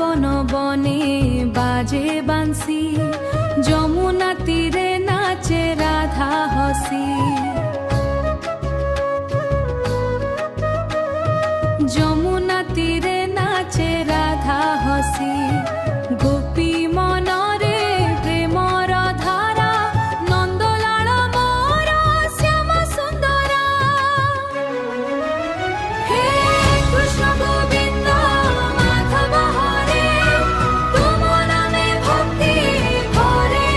বৃন্দাবন বনে বাজে বাঁশি, যমুনা তীরে নাচে রাধা হসি। যমুনা তীরে নাচে রাধা হসি, গোপী মনরে প্রেমর ধারা, নন্দলাল মোর শ্যাম সুন্দরা। হে কৃষ্ণ গোবিন্দ মাধব হরে, তুম নামে ভক্তি ভরে,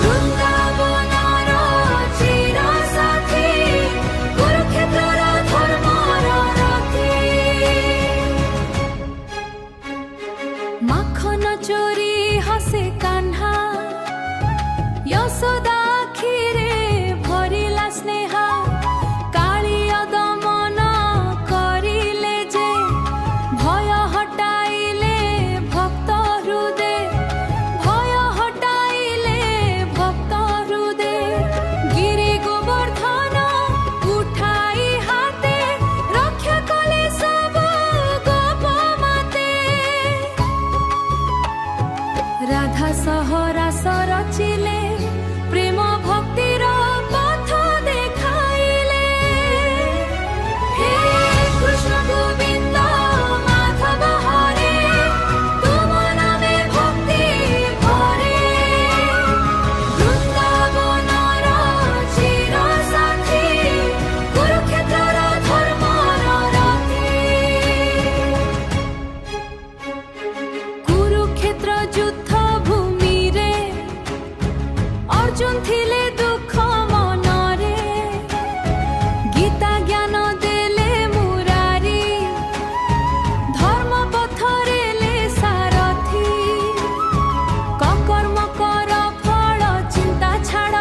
বৃন্দাবনর চির সাথী, কুরুক্ষেত্রর ধর্মর রথী। মাখন চোরি হসে কাহ্না, যশোদা আখিরে ভরিলা স্নেহা, কালিয় দমন করিলে যে, ভয় হটাইলে ভক্ত হৃদে, ভয় হটাইলে ভক্ত হৃদে। গিরি গোবর্ধন উঠাই হাতে, রক্ষা কলে সব গোপ মাতে। রাধা সহরাস রচিলে, প্রেম ভক্তির পথ দেখাইলে। হে কৃষ্ণ গোবিন্দ মাধব হরে, তুম নামে ভক্তি ভরে, বৃন্দাবনর চির সাথী, কুরুক্ষেত্রর ধর্মর রথী। কুরুক্ষেত্র যুদ্ধ ভূমিরে, অর্জুন থিলে দুঃখ মনরে, গীতা জ্ঞান দেলে মুরারি, ধর্ম পথরেলে সারথি। ককর্ম কর ফল চিন্তা ছাড়,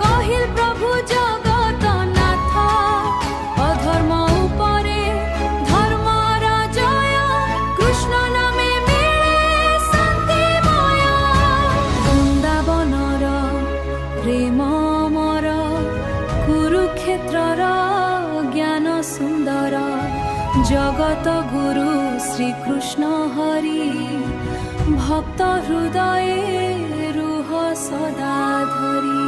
কহিল প্রভু জগতনাথ। অধর্ম উপরে ধর্মর জয়, কৃষ্ণ নামে মিলে শান্তিময়। বৃন্দাবনর প্রেম মর, কুরুক্ষেত্রর জ্ঞান সুন্দর, জগত গুরু শ্রীকৃষ্ণ হরি, ভক্ত হৃদয়ে রুহ সদা ধরি।